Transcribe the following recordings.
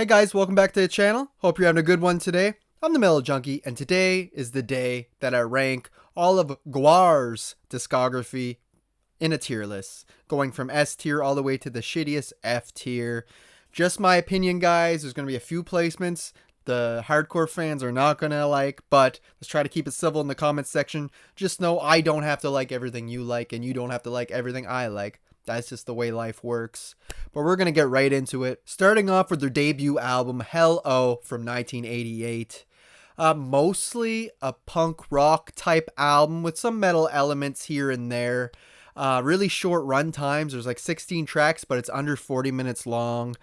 Hey guys, welcome back to the channel. Hope you're having a good one today. I'm the Metal Junkie, and today is the day that I rank all of GWAR's discography in a tier list, going from S tier all the way to the shittiest F tier. Just my opinion, guys. There's going to be a few placements the hardcore fans are not going to like, but let's try to keep it civil in the comments section. Just know I don't have to like everything you like, and you don't have to like everything I like. That's just the way life works. But we're going to get right into it. Starting off with their debut album, Hell O, from 1988. Mostly a punk rock type album with some metal elements here and there. Really short run times. There's like 16 tracks, but it's under 40 minutes long.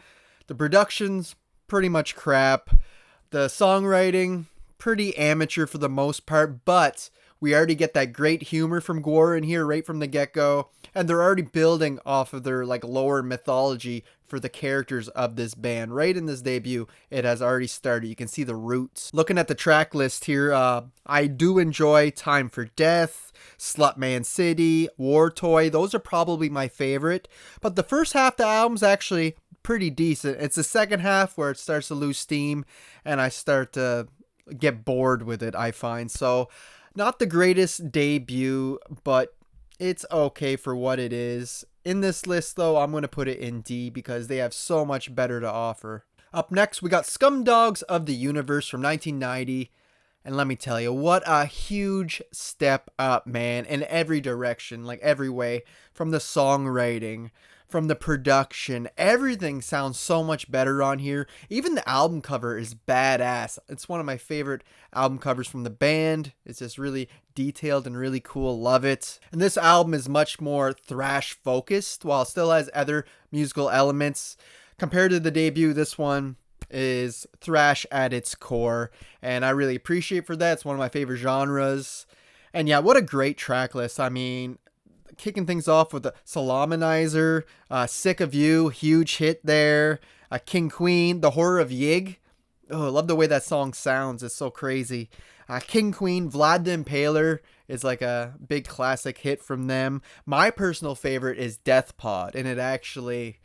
The production's pretty much crap. The songwriting, pretty amateur for the most part, but we already get that great humor from GWAR in here right from the get-go, and they're already building off of their like lower mythology for the characters of this band. Right in this debut, it has already started. You can see the roots. Looking at the track list here, I do enjoy Time for Death, Slutman City, War Toy. Those are probably my favorite, but the first half of the album's actually pretty decent. It's the second half where it starts to lose steam, and I start to get bored with it, I find. So not the greatest debut, but it's okay for what it is. In this list, though, I'm going to put it in D because they have so much better to offer. Up next, we got Scumdogs of the Universe from 1990. And let me tell you, what a huge step up, man, in every direction, like every way. From the songwriting, from the production, everything sounds so much better on here. Even the album cover is badass. It's one of my favorite album covers from the band. It's just really detailed and really cool. Love it. And this album is much more thrash focused while it still has other musical elements. Compared to the debut, this one is thrash at its core, and I really appreciate for that. It's one of my favorite genres. And yeah, what a great track list. I mean, kicking things off with the Salamanizer, Sick of You, huge hit there. King Queen, The Horror of Yig. Oh, I love the way that song sounds. It's so crazy. King Queen, Vlad the Impaler is like a big classic hit from them. My personal favorite is Death Pod, and it actually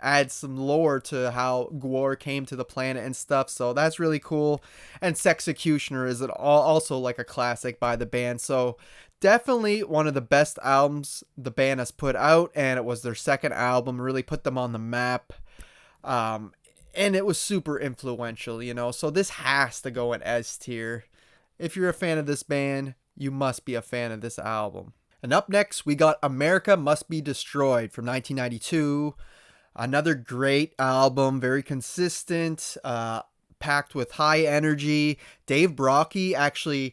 adds some lore to how GWAR came to the planet and stuff, so that's really cool. And Sexecutioner is also like a classic by the band, so definitely one of the best albums the band has put out, and it was their second album, really put them on the map. And it was super influential, you know, so this has to go in S tier. If you're a fan of this band, you must be a fan of this album. And up next, we got America Must Be Destroyed from 1992. Another great album, very consistent, packed with high energy. Dave Brockie actually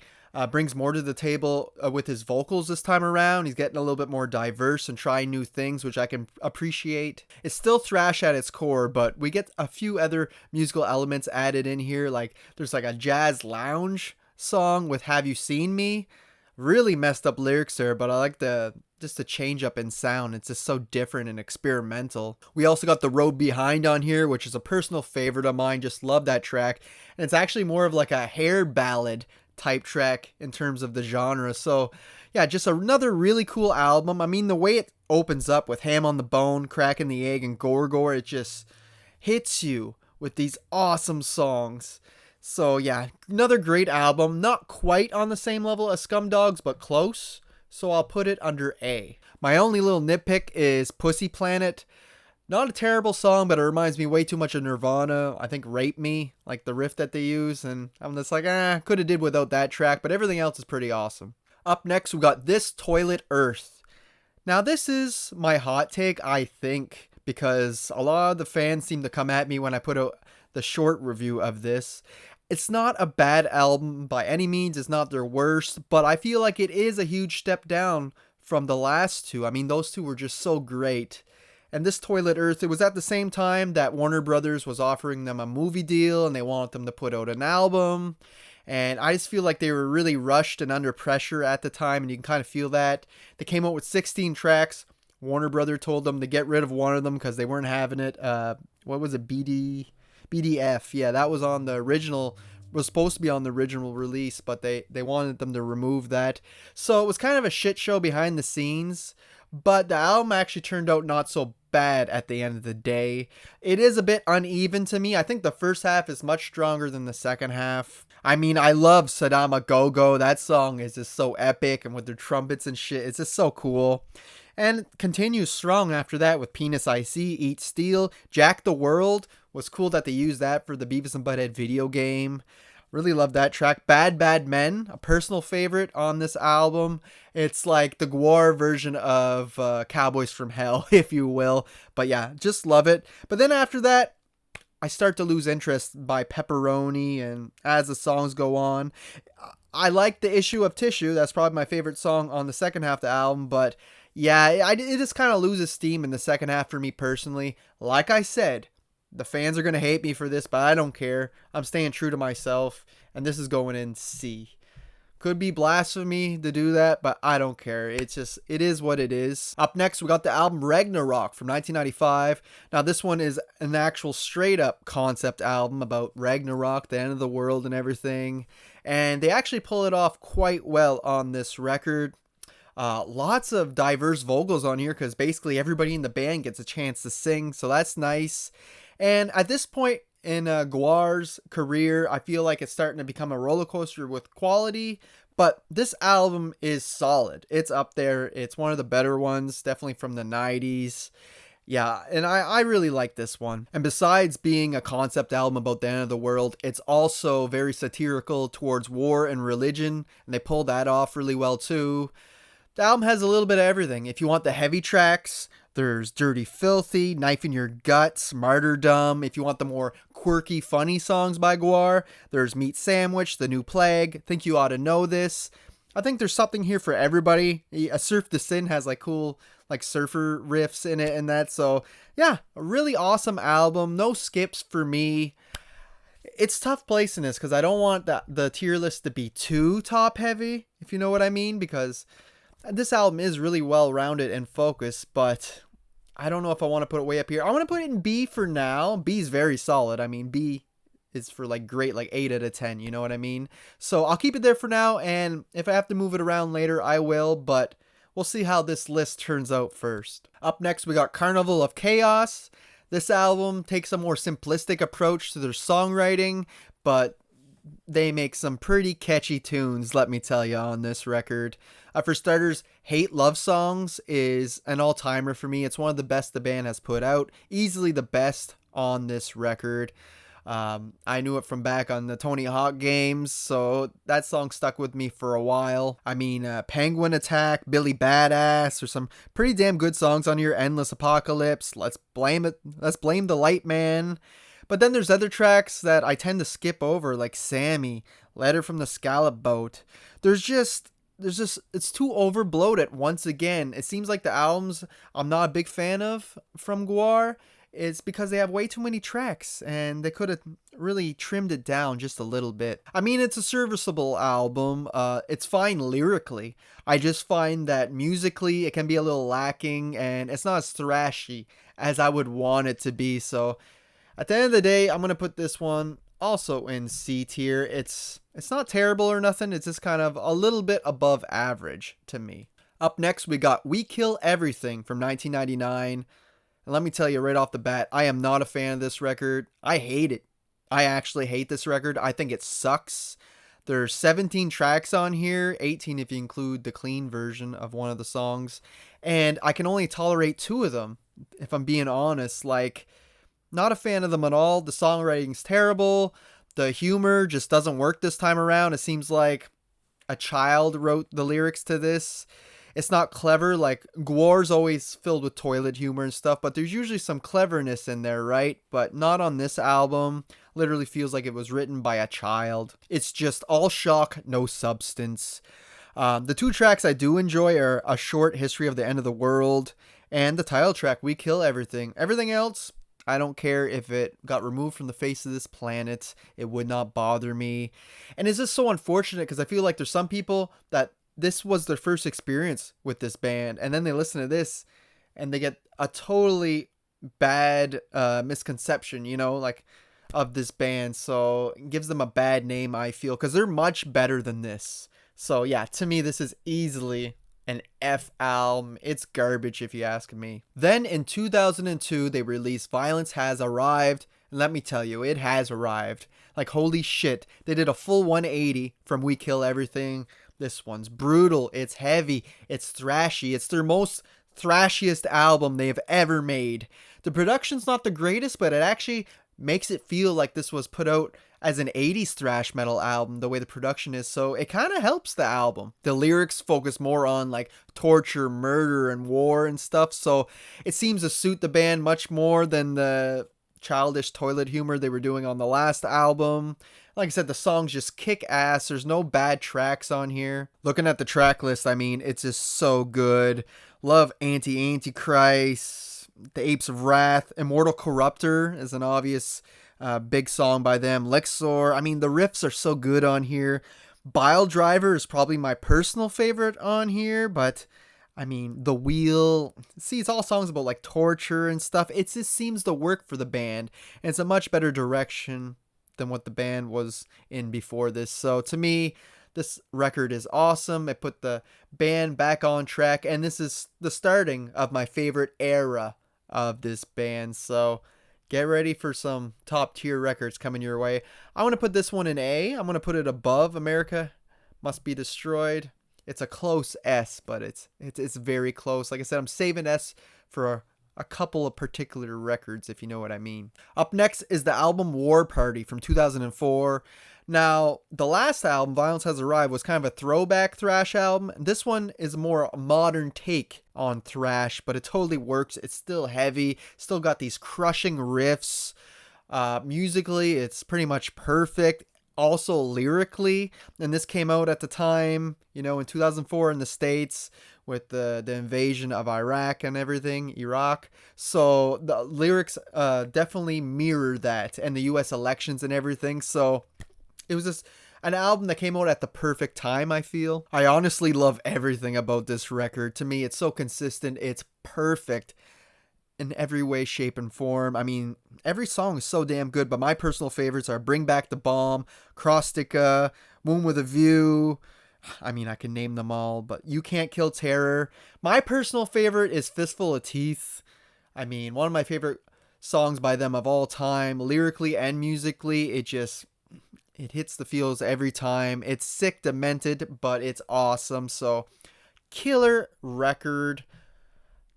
brings more to the table with his vocals this time around. He's getting a little bit more diverse and trying new things, which I can appreciate. It's still thrash at its core, but we get a few other musical elements added in here. Like there's like a jazz lounge song with Have You Seen Me? Really messed up lyrics there, but I like just the change up in sound. It's just so different and experimental. We also got The Road Behind on here, which is a personal favorite of mine. Just love that track. And it's actually more of like a hair ballad type track in terms of the genre. So yeah, just another really cool album. I mean, the way it opens up with Ham on the Bone, Cracking the Egg, and Gore, it just hits you with these awesome songs. So yeah, another great album. Not quite on the same level as Scumdogs, but close. So I'll put it under A. My only little nitpick is Pussy Planet. Not a terrible song, but it reminds me way too much of Nirvana. I think Rape Me, like the riff that they use. And I'm just like, could have did without that track, but everything else is pretty awesome. Up next, we got This Toilet Earth. Now this is my hot take, I think, because a lot of the fans seem to come at me when I put out the short review of this. It's not a bad album by any means. It's not their worst, but I feel like it is a huge step down from the last two. I mean, those two were just so great. And This Toilet Earth, it was at the same time that Warner Brothers was offering them a movie deal and they wanted them to put out an album. And I just feel like they were really rushed and under pressure at the time, and you can kind of feel that. They came out with 16 tracks. Warner Brothers told them to get rid of one of them because they weren't having it. What was it? BDF. Yeah, that was on the original, was supposed to be on the original release, but they wanted them to remove that. So it was kind of a shit show behind the scenes, but the album actually turned out not so bad at the end of the day. It is a bit uneven to me. I think the first half is much stronger than the second half. I mean, I love Sadama Go Go. That song is just so epic, and with their trumpets and shit, it's just so cool. And it continues strong after that with Penis IC, Eat Steel, Jack the World. Was cool that they used that for the Beavis and Butthead video game. Really love that track. Bad Bad Men, a personal favorite on this album. It's like the GWAR version of Cowboys from Hell, if you will. But yeah, just love it. But then after that, I start to lose interest by Pepperoni, and as the songs go on, I like the Issue of Tissue. That's probably my favorite song on the second half of the album, but yeah, it just kind of loses steam in the second half for me personally. Like I said, the fans are going to hate me for this, but I don't care. I'm staying true to myself, and this is going in C. Could be blasphemy to do that, but I don't care. It is what it is. Up next, we got the album Ragnarok from 1995. Now, this one is an actual straight-up concept album about Ragnarok, the end of the world and everything. And they actually pull it off quite well on this record. Lots of diverse vocals on here because basically everybody in the band gets a chance to sing, so that's nice. And at this point in GWAR's career, I feel like it's starting to become a roller coaster with quality, but this album is solid. It's up there. It's one of the better ones, definitely from the 90s. Yeah, and I really like this one. And besides being a concept album about the end of the world, it's also very satirical towards war and religion, and they pull that off really well too. The album has a little bit of everything. If you want the heavy tracks, there's Dirty Filthy, Knife in Your Guts, Martyrdom. If you want the more quirky, funny songs by GWAR, there's Meat Sandwich, The New Plague, Think You Ought to Know This. I think there's something here for everybody. A Surf to Sin has like cool like surfer riffs in it and that. So yeah, a really awesome album. No skips for me. It's tough placing this because I don't want the tier list to be too top heavy, if you know what I mean, because this album is really well rounded and focused, but I don't know if I want to put it way up here. I want to put it in B for now. B is very solid. I mean, B is for like great, like 8 out of 10, you know what I mean? So I'll keep it there for now, and if I have to move it around later, I will, but we'll see how this list turns out first. Up next, we got Carnival of Chaos. This album takes a more simplistic approach to their songwriting, but they make some pretty catchy tunes, let me tell you, on this record. For starters, Hate Love Songs is an all-timer for me. It's one of the best the band has put out. Easily the best on this record. I knew it from back on the Tony Hawk games, so that song stuck with me for a while. I mean, Penguin Attack, Billy Badass, there's some pretty damn good songs on here. Endless Apocalypse, Let's Blame the Light Man. But then there's other tracks that I tend to skip over, like Sammy, Letter from the Scallop Boat. There's just, it's too overbloated once again. It seems like the albums I'm not a big fan of from GWAR, it's because they have way too many tracks, and they could have really trimmed it down just a little bit. I mean, it's a serviceable album. It's fine lyrically. I just find that musically it can be a little lacking, and it's not as thrashy as I would want it to be, so at the end of the day, I'm going to put this one also in C tier. It's not terrible or nothing. It's just kind of a little bit above average to me. Up next, we got We Kill Everything from 1999. And let me tell you right off the bat, I am not a fan of this record. I hate it. I actually hate this record. I think it sucks. There's 17 tracks on here, 18 if you include the clean version of one of the songs. And I can only tolerate 2 of them, if I'm being honest. Like, not a fan of them at all. The songwriting's terrible. The humor just doesn't work this time around. It seems like a child wrote the lyrics to this. It's not clever. Like, GWAR's always filled with toilet humor and stuff, but there's usually some cleverness in there, right? But not on this album. Literally feels like it was written by a child. It's just all shock, no substance. The 2 tracks I do enjoy are A Short History of the End of the World and the title track, We Kill Everything. Everything else, I don't care if it got removed from the face of this planet. It would not bother me. And it's just so unfortunate because I feel like there's some people that this was their first experience with this band, and then they listen to this and they get a totally bad misconception, you know, like of this band. So it gives them a bad name, I feel, because they're much better than this. So yeah, to me, this is easily an F album. It's garbage if you ask me. Then in 2002, they released Violence Has Arrived. And let me tell you, it has arrived. Like, holy shit. They did a full 180 from We Kill Everything. This one's brutal. It's heavy. It's thrashy. It's their most thrashiest album they've ever made. The production's not the greatest, but it actually makes it feel like this was put out as an 80s thrash metal album, the way the production is, so it kind of helps the album. The lyrics focus more on like torture, murder, and war and stuff, so it seems to suit the band much more than the childish toilet humor they were doing on the last album. Like I said, the songs just kick ass. There's no bad tracks on here. Looking at the track list, I mean, it's just so good. Love Antichrist, The Apes of Wrath, Immortal Corruptor is an obvious big song by them. Lexor, I mean, the riffs are so good on here. Bile Driver is probably my personal favorite on here, but I mean, The Wheel, see, it's all songs about like torture and stuff. It just seems to work for the band, and it's a much better direction than what the band was in before this. So to me, this record is awesome. It put the band back on track, and this is the starting of my favorite era of this band. So get ready for some top tier records coming your way. I want to put this one in A. I'm going to put it above America Must Be Destroyed. It's a close S, but it's very close. Like I said, I'm saving S for a couple of particular records, if you know what I mean. Up next is the album War Party from 2004. Now, the last album, Violence Has Arrived, was kind of a throwback thrash album. This one is more a modern take on thrash, but it totally works. It's still heavy, still got these crushing riffs. Musically, it's pretty much perfect. Also lyrically, and this came out at the time, you know, in 2004 in the States with the invasion of Iraq and everything, Iraq. So the lyrics definitely mirror that, and the US elections and everything. So it was just an album that came out at the perfect time, I feel. I honestly love everything about this record. To me, it's so consistent. It's perfect in every way, shape, and form. I mean, every song is so damn good, but my personal favorites are Bring Back the Bomb, Krostica, Moon with a View. I mean, I can name them all, but You Can't Kill Terror. My personal favorite is Fistful of Teeth. I mean, one of my favorite songs by them of all time, lyrically and musically. It hits the feels every time. It's sick, demented, but it's awesome. So, killer record.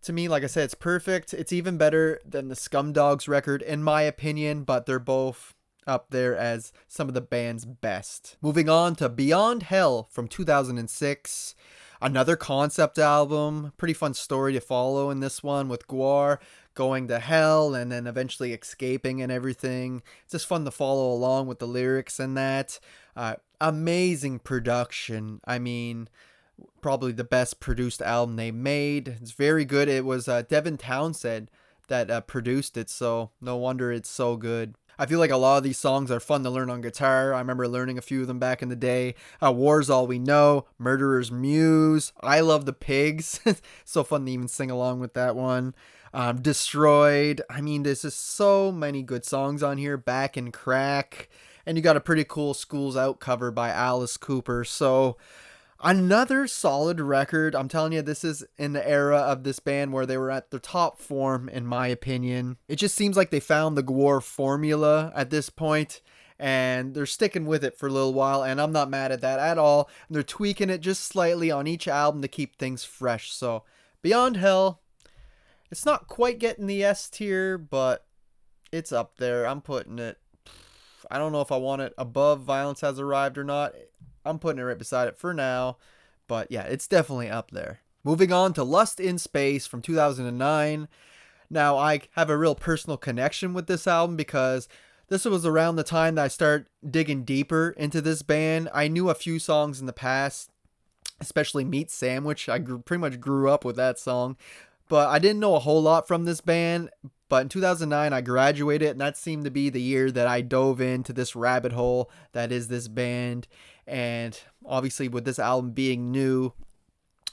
To me, like I said, it's perfect. It's even better than the Scumdogs record, in my opinion, but they're both up there as some of the band's best. Moving on to Beyond Hell from 2006. Another concept album. Pretty fun story to follow in this one with GWAR going to hell and then eventually escaping and everything. It's just fun to follow along with the lyrics and that. Amazing production. I mean, probably the best produced album they made. It's very good. It was Devin Townsend that produced it, so no wonder it's so good. I feel like a lot of these songs are fun to learn on guitar. I remember learning a few of them back in the day. War's All We Know, Murderer's Muse, I Love the Pigs. So fun to even sing along with that one. Destroyed. I mean, there's just so many good songs on here. Back and Crack. And you got a pretty cool Schools Out cover by Alice Cooper. So another solid record. I'm telling you, this is in the era of this band where they were at their top form, in my opinion. It just seems like they found the GWAR formula at this point, and they're sticking with it for a little while, and I'm not mad at that at all. And they're tweaking it just slightly on each album to keep things fresh. So, Beyond Hell, it's not quite getting the S tier, but it's up there. I'm putting it, I don't know if I want it above Violence Has Arrived or not. I'm putting it right beside it for now. But yeah, it's definitely up there. Moving on to Lust in Space from 2009. Now, I have a real personal connection with this album because this was around the time that I started digging deeper into this band. I knew a few songs in the past, especially Meat Sandwich. I pretty much grew up with that song. But I didn't know a whole lot from this band. But in 2009, I graduated, and that seemed to be the year that I dove into this rabbit hole that is this band. And obviously, with this album being new,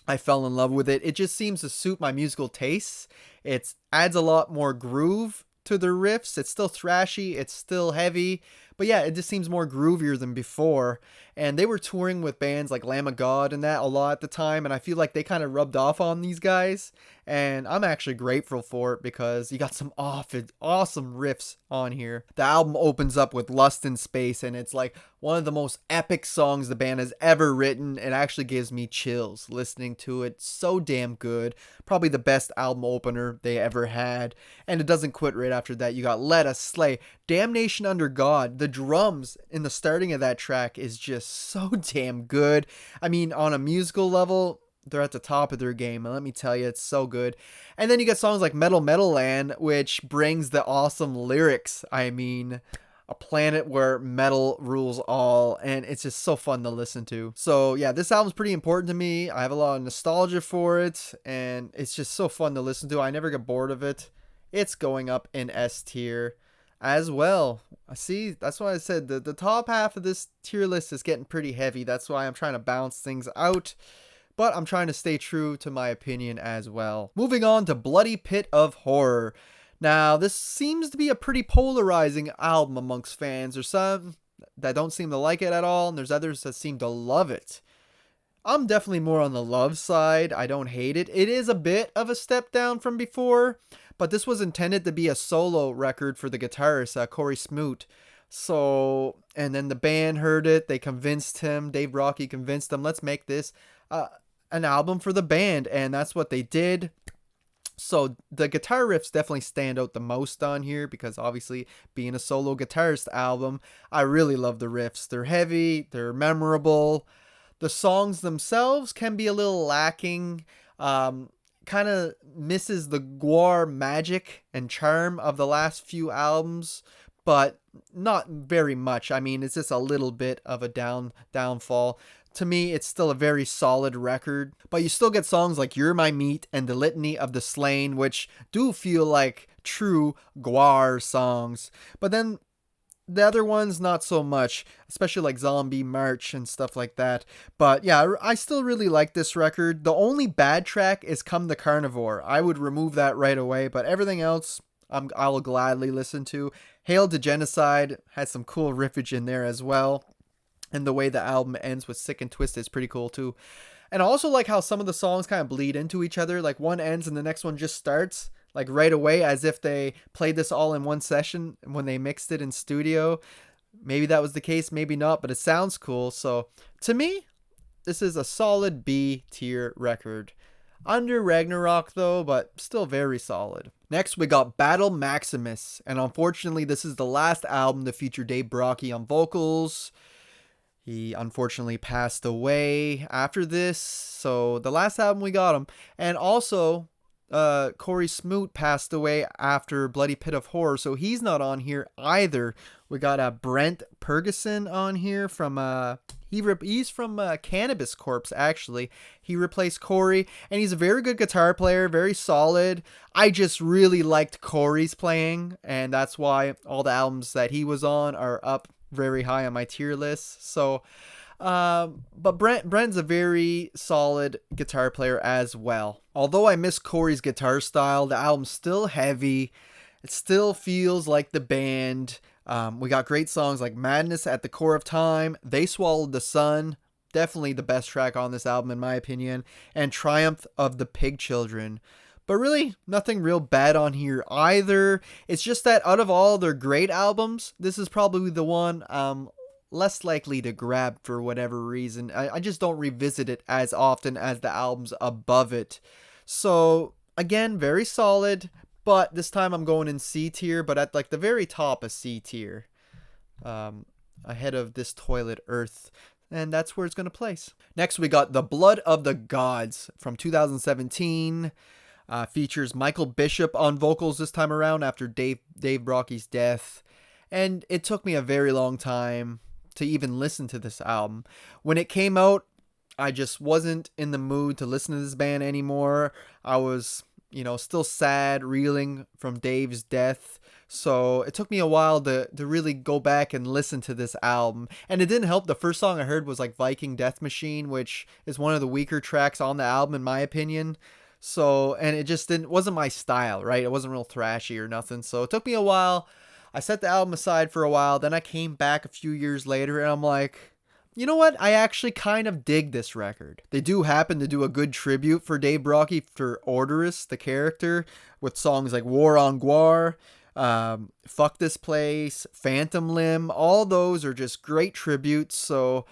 I fell in love with it. It just seems to suit my musical tastes. It adds a lot more groove to the riffs. It's still thrashy, it's still heavy, But yeah, it just seems more groovier than before. And they were touring with bands like Lamb of God and that a lot at the time, and I feel like they kind of rubbed off on these guys. And I'm actually grateful for it because you got some awesome riffs on here. The album opens up with Lust in Space, and it's like one of the most epic songs the band has ever written. It actually gives me chills listening to it. So damn good. Probably the best album opener they ever had. And it doesn't quit right after that. You got Let Us Slay, Damnation Under God. The drums in the starting of that track is just so damn good. I mean, on a musical level, they're at the top of their game, and let me tell you, it's so good. And then you get songs like Metal Land, which brings the awesome lyrics. I mean, a planet where metal rules all, and it's just so fun to listen to. So yeah, this album's pretty important to me. I have a lot of nostalgia for it, and it's just so fun to listen to. I never get bored of it. It's going up in S tier as well. See, that's why I said the top half of this tier list is getting pretty heavy. That's why I'm trying to balance things out, but I'm trying to stay true to my opinion as well. Moving on to Bloody Pit of Horror. Now, this seems to be a pretty polarizing album amongst fans. There's some that don't seem to like it at all, and there's others that seem to love it. I'm definitely more on the love side. I don't hate it. It is a bit of a step down from before, but this was intended to be a solo record for the guitarist, Corey Smoot. So, and then the band heard it. They convinced him. Dave Rocky convinced them, let's make this an album for the band. And that's what they did. So the guitar riffs definitely stand out the most on here because obviously being a solo guitarist album, I really love the riffs. They're heavy. They're memorable. The songs themselves can be a little lacking. Kind of misses the GWAR magic and charm of the last few albums, but not very much. I mean, it's just a little bit of a downfall. To me, it's still a very solid record, but you still get songs like You're My Meat and The Litany of the Slain, which do feel like true GWAR songs. But then the other ones, not so much, especially like Zombie March and stuff like that. But yeah, I still really like this record. The only bad track is Come the Carnivore. I would remove that right away, but everything else I'll gladly listen to. Hail to Genocide has some cool riffage in there as well. And the way the album ends with Sick and Twisted is pretty cool too. And I also like how some of the songs kind of bleed into each other. Like one ends and the next one just starts like right away, as if they played this all in one session when they mixed it in studio. Maybe that was the case, maybe not, but it sounds cool. So to me, this is a solid B tier record. Under Ragnarok though, but still very solid. Next we got Battle Maximus, and unfortunately this is the last album to feature Dave Brockie on vocals. He unfortunately passed away after this, so the last album we got him. And also Corey Smoot passed away after Bloody Pit of Horror, so he's not on here either. We got Brent Purgeson on here from he's from Cannabis Corpse, actually. He replaced Corey, and he's a very good guitar player, very solid. I just really liked Corey's playing, and that's why all the albums that he was on are up very high on my tier list. So but Brent's a very solid guitar player as well. Although I miss Corey's guitar style, the album's still heavy. It still feels like the band. We got great songs like Madness at the Core of Time, They Swallowed the Sun, definitely the best track on this album in my opinion, and Triumph of the Pig Children. But really, nothing real bad on here either. It's just that out of all their great albums, this is probably the one less likely to grab for whatever reason. I just don't revisit it as often as the albums above it. So again, very solid, but this time I'm going in C tier, but at like the very top of C tier, ahead of This Toilet Earth. And that's where it's going to place. Next, we got The Blood of the Gods from 2017. Features Michael Bishop on vocals this time around after Dave Brockie's death. And it took me a very long time to even listen to this album. When it came out, I just wasn't in the mood to listen to this band anymore. I was, still sad, reeling from Dave's death. So it took me a while to really go back and listen to this album. And it didn't help. The first song I heard was like Viking Death Machine, which is one of the weaker tracks on the album in my opinion. So, and it just wasn't my style, right? It wasn't real thrashy or nothing. So it took me a while. I set the album aside for a while, then I came back a few years later and I'm like, you know what? I actually kind of dig this record. They do happen to do a good tribute for Dave Brockie for Orderus, the character, with songs like War on GWAR, Fuck This Place, Phantom Limb. All those are just great tributes. So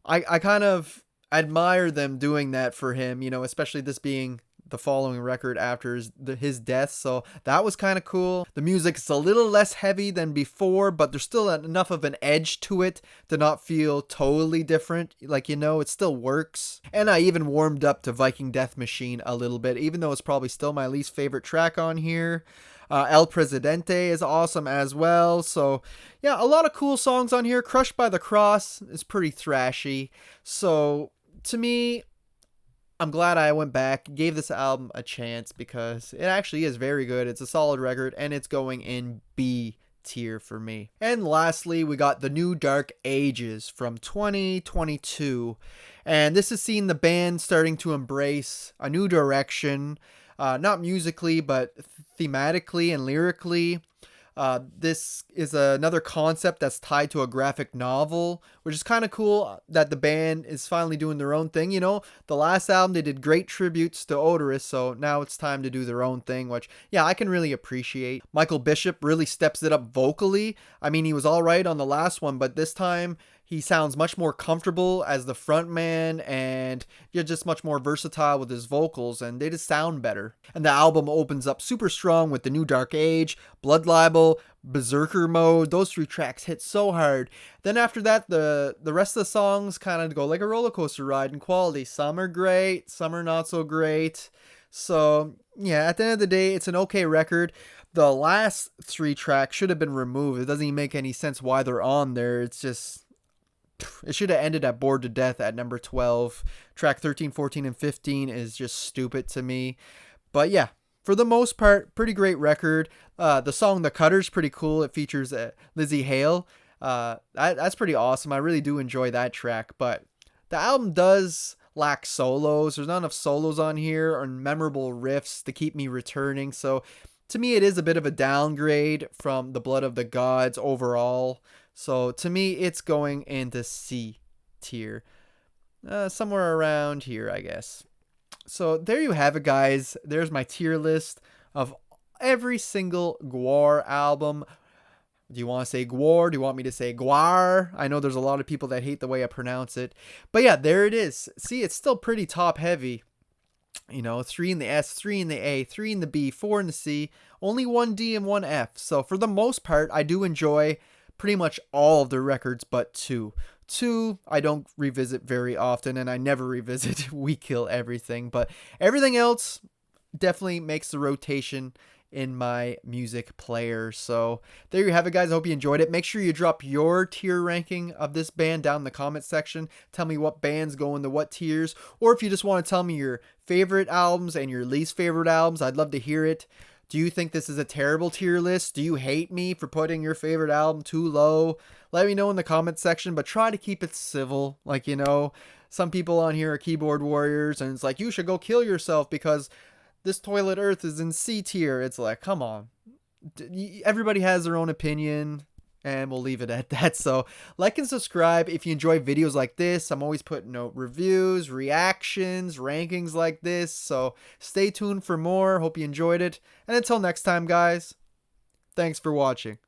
I kind of admire them doing that for him, you know, especially this being the following record after his death. So that was kind of cool. The music is a little less heavy than before, but there's still enough of an edge to it to not feel totally different. Like, you know, it still works. And I even warmed up to Viking Death Machine a little bit, even though it's probably still my least favorite track on here. El Presidente is awesome as well. So yeah, a lot of cool songs on here. Crushed by the Cross is pretty thrashy. So to me, I'm glad I went back, gave this album a chance because it actually is very good. It's a solid record and it's going in B tier for me. And lastly, we got The New Dark Ages from 2022. And this has seen the band starting to embrace a new direction, not musically, but thematically and lyrically. This is another concept that's tied to a graphic novel, which is kind of cool that the band is finally doing their own thing. You know, the last album, they did great tributes to Odorous, so now it's time to do their own thing, which, yeah, I can really appreciate. Michael Bishop really steps it up vocally. I mean, he was all right on the last one, but this time he sounds much more comfortable as the front man, and you're just much more versatile with his vocals, and they just sound better. And the album opens up super strong with The New Dark Age, Blood Libel, Berserker Mode. Those 3 tracks hit so hard. Then after that, the rest of the songs kind of go like a roller coaster ride in quality. Some are great, some are not so great. So yeah, at the end of the day, it's an okay record. The last 3 tracks should have been removed. It doesn't even make any sense why they're on there. It's just, it should have ended at Bored to Death at number 12. Track 13, 14, and 15 is just stupid to me. But yeah, for the most part, pretty great record. The song The Cutter's pretty cool. It features Lizzie Hale. That's pretty awesome. I really do enjoy that track. But the album does lack solos. There's not enough solos on here or memorable riffs to keep me returning. So to me, it is a bit of a downgrade from The Blood of the Gods overall. So to me, it's going into C tier. Somewhere around here, I guess. So there you have it, guys. There's my tier list of every single GWAR album. Do you want to say GWAR? Do you want me to say GWAR? I know there's a lot of people that hate the way I pronounce it. But yeah, there it is. See, it's still pretty top heavy. You know, 3 in the S, 3 in the A, 3 in the B, 4 in the C, only 1 D and 1 F. So for the most part, I do enjoy pretty much all of the records but 2. 2 I don't revisit very often, and I never revisit We Kill Everything, but everything else definitely makes the rotation in my music player. So there you have it, guys. I hope you enjoyed it. Make sure you drop your tier ranking of this band down in the comment section. Tell me what bands go into what tiers, or if you just want to tell me your favorite albums and your least favorite albums, I'd love to hear it. Do you think this is a terrible tier list? Do you hate me for putting your favorite album too low? Let me know in the comment section, but try to keep it civil. Like, you know, some people on here are keyboard warriors, and it's like, you should go kill yourself because this Toilet Earth is in C tier. It's like, come on. Everybody has their own opinion, and we'll leave it at that. So like and subscribe if you enjoy videos like this. I'm always putting out reviews, reactions, rankings like this. So stay tuned for more. Hope you enjoyed it. And until next time, guys, thanks for watching.